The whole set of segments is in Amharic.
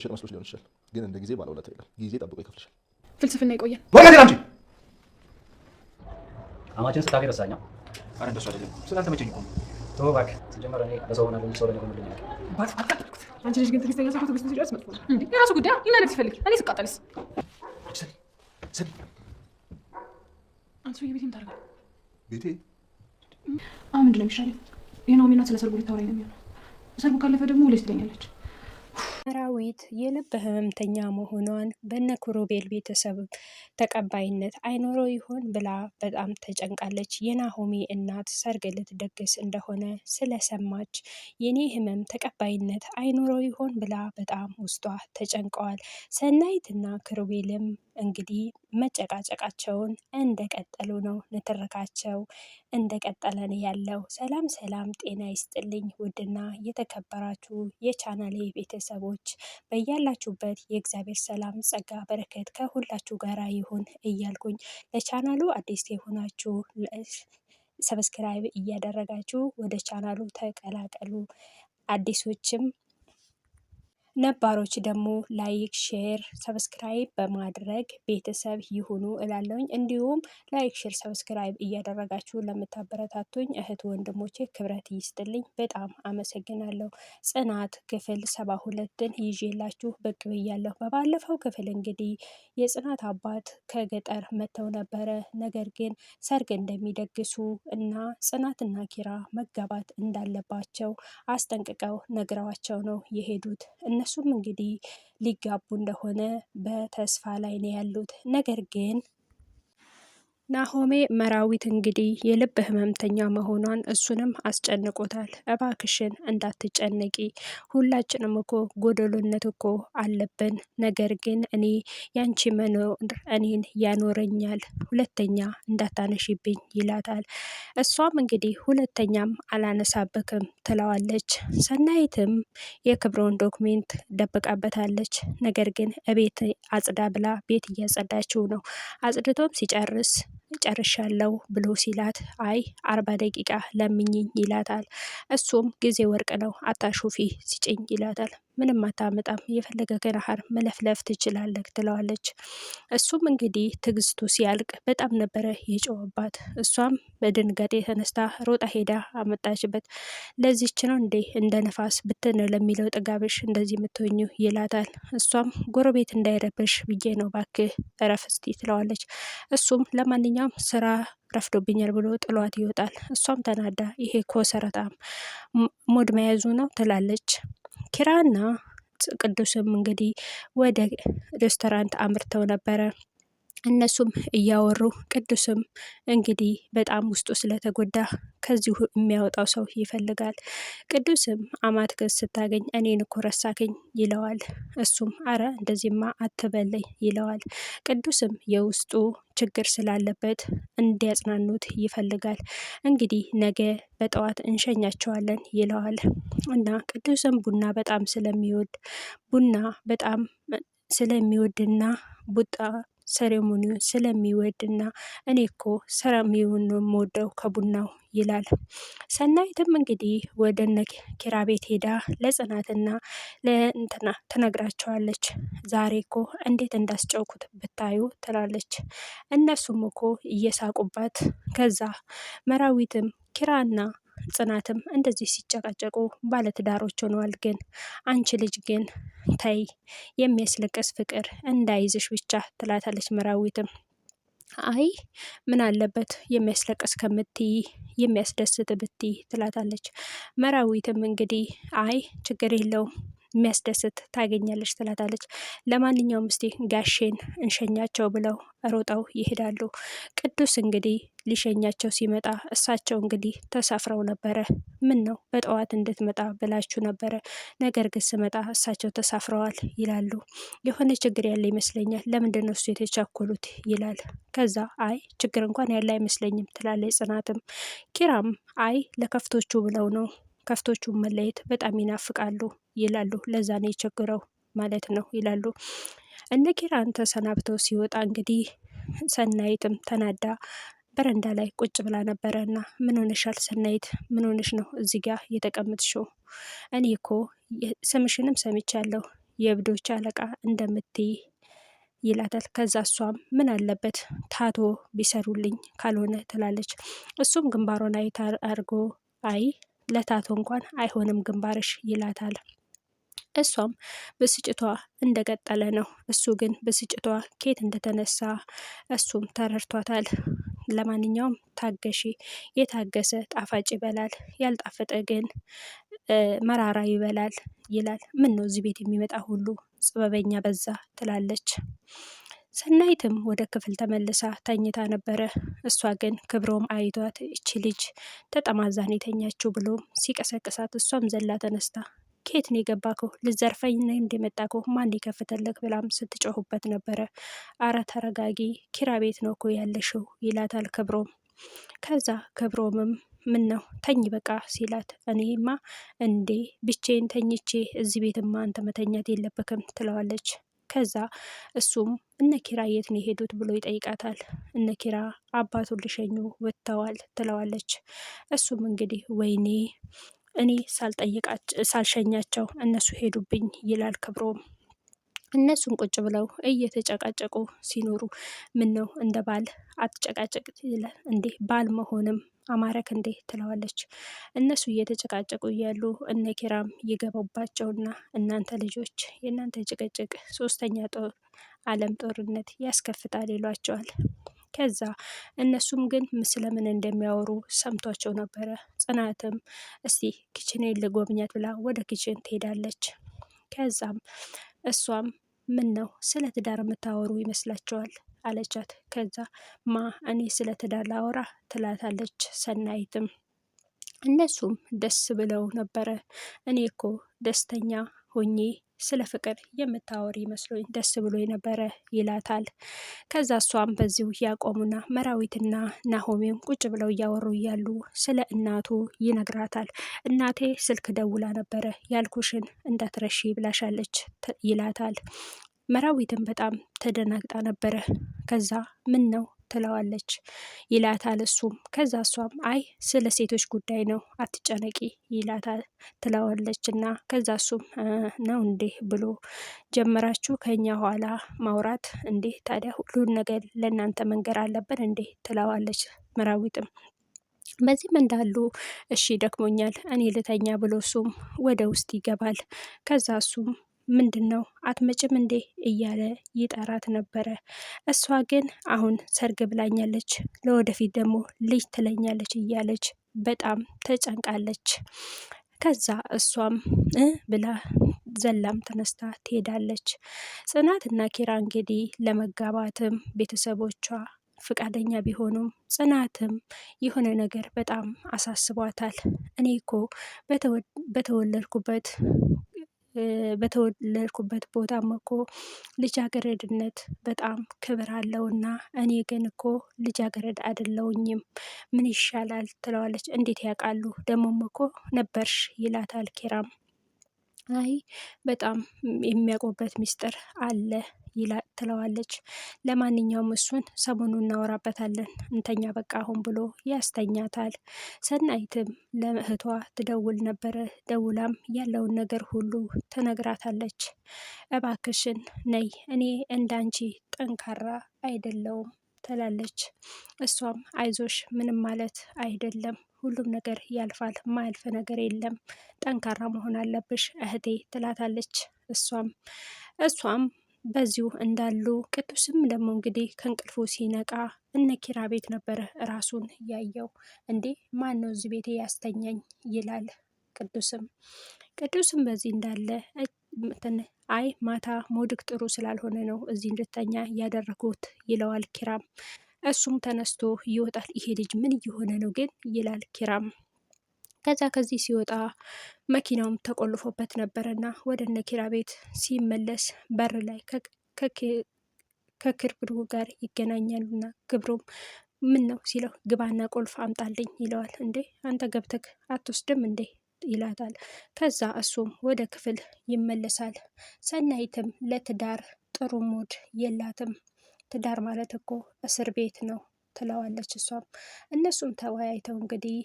ሸጥ መስሎሽ ሊሆን ይችላል፣ ግን እንደ ጊዜ ባለውለታ ይላል። ጊዜ ጠብቆ ይከፍልሻል። ፍልስፍና ይቆያል። ወረቀት ላምጪ። አማችን ስታገ ረሳኛ። አረ እንደሱ አይደለም፣ ስላልተመቸኝ እኮ ነው። ተው እባክህ። ሲጀመር እኔ ለሰው ሆናለሁ እንጂ ሰው ለኔ ሆኖልኝ አንቺ ልጅ ግን ትዕግስተኛ ሰው ትዕግስት ሲጨርስ መጥፎ ነው እንዴ? የራሱ ጉዳይ ይናነቅ ሲፈልግ እኔ ስቃጠልስ? ስሚ አንተ ሰውዬ ቤቴን ታደርጋለህ? ቤቴ አሁን ምንድን ነው የሚሻለው? የናኦሚ እናት ስለ ሰርጉ ልታወራኝ ነው የሚሆነው። ሰርጉ ካለፈ ደግሞ ሁሌ ትለኛለች። መራዊት የልብ ህመምተኛ መሆኗን በነ ክሩቤል ቤተሰብ ተቀባይነት አይኖረው ይሆን ብላ በጣም ተጨንቃለች። የናሆሚ እናት ሰርግ ልትደግስ እንደሆነ ስለሰማች የኔ ህመም ተቀባይነት አይኖረው ይሆን ብላ በጣም ውስጧ ተጨንቀዋል። ሰናይትና ክሩቤልም እንግዲህ መጨቃጨቃቸውን እንደቀጠሉ ነው። ንትርካቸው እንደቀጠለ ነው ያለው። ሰላም ሰላም፣ ጤና ይስጥልኝ ውድና የተከበራችሁ የቻናሌ ቤተሰቦች በያላችሁበት የእግዚአብሔር ሰላም ጸጋ በረከት ከሁላችሁ ጋራ ይሁን እያልኩኝ ለቻናሉ አዲስ የሆናችሁ ሰብስክራይብ እያደረጋችሁ ወደ ቻናሉ ተቀላቀሉ። አዲሶችም ነባሮች ደግሞ ላይክ፣ ሼር፣ ሰብስክራይብ በማድረግ ቤተሰብ ይሁኑ እላለሁኝ። እንዲሁም ላይክ፣ ሼር፣ ሰብስክራይብ እያደረጋችሁ ለምታበረታቱኝ እህት ወንድሞቼ ክብረት ይስጥልኝ፣ በጣም አመሰግናለሁ። ጽናት ክፍል 72ን ይዤላችሁ ብቅ ብያለሁ። በባለፈው ክፍል እንግዲህ የጽናት አባት ከገጠር መጥተው ነበረ። ነገር ግን ሰርግ እንደሚደግሱ እና ጽናትና ኪራ መጋባት እንዳለባቸው አስጠንቅቀው ነግረዋቸው ነው የሄዱት። እነሱም እንግዲህ ሊጋቡ እንደሆነ በተስፋ ላይ ነው ያሉት። ነገር ግን ናሆሜ መራዊት እንግዲህ የልብ ህመምተኛ መሆኗን እሱንም አስጨንቆታል። እባክሽን እንዳትጨነቂ፣ ሁላችንም እኮ ጎደሎነት እኮ አለብን። ነገር ግን እኔ ያንቺ መኖር እኔን ያኖረኛል፣ ሁለተኛ እንዳታነሺብኝ ይላታል። እሷም እንግዲህ ሁለተኛም አላነሳበክም ትለዋለች። ሰናይትም የክብሮን ዶክሜንት ደብቃበታለች። ነገር ግን እቤት አጽዳ ብላ ቤት እያጸዳችው ነው። አጽድቶም ሲጨርስ ጨርሻለሁ ብሎ ሲላት አይ 40 ደቂቃ ለምኝኝ ይላታል። እሱም ጊዜ ወርቅ ነው አታሹፊ ሲጭኝ ይላታል። ምንም አታመጣም፣ የፈለገ ገናሃር መለፍለፍ ትችላለህ ትለዋለች። እሱም እንግዲህ ትዕግስቱ ሲያልቅ በጣም ነበረ የጮኸባት። እሷም በድንጋጤ ተነስታ ሮጣ ሄዳ አመጣችበት። ለዚች ነው እንዴ እንደ ነፋስ ብትን ለሚለው ጥጋብሽ እንደዚህ የምትሆኙ ይላታል። እሷም ጎረቤት እንዳይረብሽ ብዬ ነው ባክህ እረፍ እስቲ ትለዋለች። እሱም ለማንኛውም ስራ ረፍዶብኛል ብሎ ጥሏት ይወጣል። እሷም ተናዳ ይሄ ኮሰረታም ሞድ መያዙ ነው ትላለች። ኪራና ቅዱስም እንግዲህ ወደ ሬስቶራንት አምርተው ነበረ። እነሱም እያወሩ ቅዱስም እንግዲህ በጣም ውስጡ ስለተጎዳ ከዚሁ የሚያወጣው ሰው ይፈልጋል። ቅዱስም አማትክን ስታገኝ እኔን እኮ ረሳከኝ ይለዋል። እሱም አረ እንደዚህማ አትበለኝ ይለዋል። ቅዱስም የውስጡ ችግር ስላለበት እንዲያጽናኑት ይፈልጋል። እንግዲህ ነገ በጠዋት እንሸኛቸዋለን ይለዋል። እና ቅዱስም ቡና በጣም ስለሚወድና ቡጣ ሰሬሞኒውን ስለሚወድና እኔ እኮ ሰራሚውን ነው የምወደው ከቡናው ይላል። ሰናይትም እንግዲህ ወደ እነ ኪራ ቤት ሄዳ ለጽናትና ለእንትና ትነግራቸዋለች። ዛሬ እኮ እንዴት እንዳስጨውኩት ብታዩ ትላለች። እነሱም እኮ እየሳቁባት ከዛ መራዊትም ኪራና ጽናትም እንደዚህ ሲጨቃጨቁ ባለትዳሮች ሆነዋል። ግን አንቺ ልጅ ግን ተይ የሚያስለቅስ ፍቅር እንዳይዝሽ ብቻ ትላታለች። መራዊትም አይ ምን አለበት የሚያስለቅስ ከምትይ የሚያስደስት ብትይ ትላታለች። መራዊትም እንግዲህ አይ ችግር የለውም የሚያስደስት ታገኛለች ትላታለች። ለማንኛውም እስቲ ጋሼን እንሸኛቸው ብለው ሮጠው ይሄዳሉ። ቅዱስ እንግዲህ ሊሸኛቸው ሲመጣ እሳቸው እንግዲህ ተሳፍረው ነበረ። ምን ነው በጠዋት እንድትመጣ ብላችሁ ነበረ፣ ነገር ግን ስመጣ እሳቸው ተሳፍረዋል ይላሉ። የሆነ ችግር ያለ ይመስለኛል፣ ለምንድን ነው እሱ የተቻኮሉት ይላል። ከዛ አይ ችግር እንኳን ያለ አይመስለኝም ትላለች ጽናትም። ኪራም አይ ለከፍቶቹ ብለው ነው፣ ከፍቶቹን መለየት በጣም ይናፍቃሉ ይላሉ። ለዛ ነው የቸግረው ማለት ነው ይላሉ። እነ ኪራን ተሰናብተው ሲወጣ እንግዲህ ሰናይትም ተናዳ በረንዳ ላይ ቁጭ ብላ ነበረና ምን ሆነሻል ሰናይት? ምን ሆነሽ ነው እዚህ ጋር የተቀመጥሽው? እኔ እኮ ስምሽንም ሰምቻለሁ የእብዶች አለቃ እንደምትይ ይላታል። ከዛ እሷም ምን አለበት ታቶ ቢሰሩልኝ ካልሆነ ትላለች። እሱም ግንባሯን አይታ አድርጎ አይ ለታቶ እንኳን አይሆንም ግንባርሽ ይላታል። እሷም ብስጭቷ እንደቀጠለ ነው። እሱ ግን ብስጭቷ ኬት እንደተነሳ እሱም ተረድቷታል። ለማንኛውም ታገሺ፣ የታገሰ ጣፋጭ ይበላል፣ ያልጣፈጠ ግን መራራ ይበላል ይላል። ምን ነው እዚህ ቤት የሚመጣ ሁሉ ጥበበኛ በዛ ትላለች። ሰናይትም ወደ ክፍል ተመልሳ ተኝታ ነበረ። እሷ ግን ክብሮም አይቷት እቺ ልጅ ተጠማዛን የተኛችው ብሎ ሲቀሰቅሳት እሷም ዘላ ተነስታ ኬት ነው የገባከው? ልዘርፈኝ ነው እንደመጣከው? ማን ይከፍተልክ? ብላም ስትጮሁበት ነበረ። አረ ተረጋጊ፣ ኪራ ቤት ነው እኮ ያለሽው ይላታል ክብሮም። ከዛ ክብሮምም ምን ነው ተኝ በቃ ሲላት፣ እኔማ እንዴ ብቼን ተኝቼ እዚህ ቤትማ አንተ መተኛት የለብክም ትለዋለች። ከዛ እሱም እነ ኪራ የት ነው የሄዱት ብሎ ይጠይቃታል። እነ ኪራ አባቱን ሊሸኙ ወጥተዋል ትለዋለች። እሱም እንግዲህ ወይኔ እኔ ሳልሸኛቸው እነሱ ሄዱብኝ ይላል ክብሮም። እነሱም ቁጭ ብለው እየተጨቃጨቁ ሲኖሩ ምን ነው እንደ ባል አትጨቃጨቅ ይላል። እንዴ ባል መሆንም አማረክ እንዴ ትለዋለች። እነሱ እየተጨቃጨቁ እያሉ እነ ኪራም ይገባባቸውና እናንተ ልጆች የእናንተ ጭቅጭቅ ሶስተኛ ዓለም ጦርነት ያስከፍታል ይሏቸዋል። ከዛ እነሱም ግን ስለምን እንደሚያወሩ ሰምቷቸው ነበረ። ጽናትም እስቲ ኪችኔን ልጎብኛት ብላ ወደ ኪችን ትሄዳለች። ከዛም እሷም ምን ነው ስለ ትዳር የምታወሩ ይመስላችኋል አለቻት። ከዛ ማ እኔ ስለ ትዳር ላወራ ትላታለች ሰናይትም። እነሱም ደስ ብለው ነበረ። እኔ እኮ ደስተኛ ሆኜ ስለ ፍቅር የምታወሪ መስሎኝ ደስ ብሎ ነበረ ይላታል። ከዛ እሷም በዚሁ ያቆሙና መራዊትና ናሆሜም ቁጭ ብለው እያወሩ እያሉ ስለ እናቱ ይነግራታል። እናቴ ስልክ ደውላ ነበረ ያልኩሽን እንዳትረሺ ብላሻለች ይላታል። መራዊትን በጣም ተደናግጣ ነበረ። ከዛ ምን ነው ትለዋለች ይላታል እሱም። ከዛ እሷም አይ ስለ ሴቶች ጉዳይ ነው አትጨነቂ ይላታል ትለዋለች። እና ከዛ እሱም ነው እንዴ ብሎ ጀመራችሁ ከኛ ኋላ ማውራት እንዴ? ታዲያ ሁሉን ነገር ለእናንተ መንገር አለብን እንዴ? ትለዋለች መራዊትም። በዚህም እንዳሉ እሺ ደክሞኛል እኔ ልተኛ ብሎ እሱም ወደ ውስጥ ይገባል። ከዛ እሱም ምንድን ነው አትመጭም እንዴ እያለ ይጠራት ነበረ። እሷ ግን አሁን ሰርግ ብላኛለች፣ ለወደፊት ደግሞ ልጅ ትለኛለች እያለች በጣም ተጨንቃለች። ከዛ እሷም ብላ ዘላም ተነስታ ትሄዳለች። ጽናትና ኪራ እንግዲህ ለመጋባትም ቤተሰቦቿ ፍቃደኛ ቢሆኑም ጽናትም የሆነ ነገር በጣም አሳስቧታል። እኔ እኮ በተወለድኩበት ቦታም እኮ ልጃገረድነት በጣም ክብር አለውና እኔ ግን እኮ ልጃገረድ አይደለሁኝም፣ ምን ይሻላል ትለዋለች። እንዴት ያውቃሉ ደግሞም እኮ ነበርሽ ይላታል ኪራም። አይ በጣም የሚያውቁበት ሚስጥር አለ ትለዋለች። ለማንኛውም እሱን ሰሞኑን እናወራበታለን እንተኛ በቃ አሁን ብሎ ያስተኛታል። ሰናይትም ለእህቷ ትደውል ነበረ። ደውላም ያለውን ነገር ሁሉ ትነግራታለች። እባክሽን ነይ እኔ እንዳንቺ ጠንካራ አይደለውም ትላለች። እሷም አይዞሽ ምንም ማለት አይደለም፣ ሁሉም ነገር ያልፋል፣ ማያልፍ ነገር የለም፣ ጠንካራ መሆን አለብሽ እህቴ ትላታለች። እሷም በዚሁ እንዳሉ ቅዱስም ደግሞ እንግዲህ ከእንቅልፉ ሲነቃ እነ ኪራ ቤት ነበረ ራሱን ያየው። እንዴ ማን ነው እዚህ ቤቴ ያስተኛኝ ይላል። ቅዱስም በዚህ እንዳለ አይ ማታ ሞድክ ጥሩ ስላልሆነ ነው እዚህ እንድተኛ ያደረጉት ይለዋል ኪራም። እሱም ተነስቶ ይወጣል። ይሄ ልጅ ምን እየሆነ ነው ግን ይላል ኪራም። ከዛ ከዚህ ሲወጣ መኪናውም ተቆልፎበት ነበረና ወደ እነ ኪራ ቤት ሲመለስ በር ላይ ከክብሩ ጋር ይገናኛሉና ክብሩም ምን ነው ሲለው ግባና ቁልፍ አምጣልኝ ይለዋል። እንዴ አንተ ገብተክ አትወስድም እንዴ ይላታል። ከዛ እሱም ወደ ክፍል ይመለሳል። ሰናይትም ለትዳር ጥሩ ሙድ የላትም፣ ትዳር ማለት እኮ እስር ቤት ነው ትለዋለች እሷም። እነሱም ተወያይተው እንግዲህ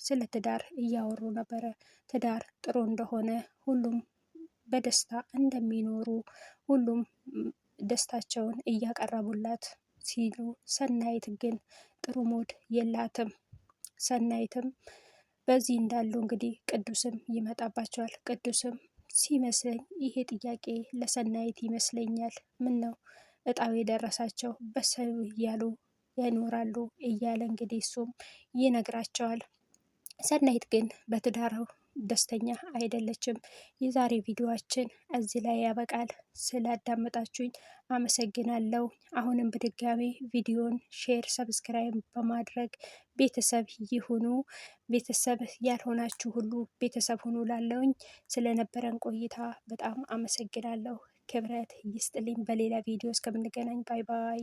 ስለ ትዳር እያወሩ ነበረ። ትዳር ጥሩ እንደሆነ ሁሉም በደስታ እንደሚኖሩ ሁሉም ደስታቸውን እያቀረቡላት ሲሉ፣ ሰናይት ግን ጥሩ ሞድ የላትም። ሰናይትም በዚህ እንዳሉ እንግዲህ ቅዱስም ይመጣባቸዋል። ቅዱስም ሲመስለኝ ይሄ ጥያቄ ለሰናይት ይመስለኛል፣ ምን ነው እጣው የደረሳቸው በሰው እያሉ ይኖራሉ እያለ እንግዲህ እሱም ይነግራቸዋል። ሰናይት ግን በትዳሩ ደስተኛ አይደለችም። የዛሬ ቪዲዮአችን እዚህ ላይ ያበቃል። ስላዳመጣችሁኝ አመሰግናለሁ። አሁንም በድጋሚ ቪዲዮን ሼር፣ ሰብስክራይብ በማድረግ ቤተሰብ ይሁኑ። ቤተሰብ ያልሆናችሁ ሁሉ ቤተሰብ ሁኑ። ላለውኝ ስለነበረን ቆይታ በጣም አመሰግናለሁ። ክብረት ይስጥልኝ። በሌላ ቪዲዮ እስከምንገናኝ ባይ ባይ።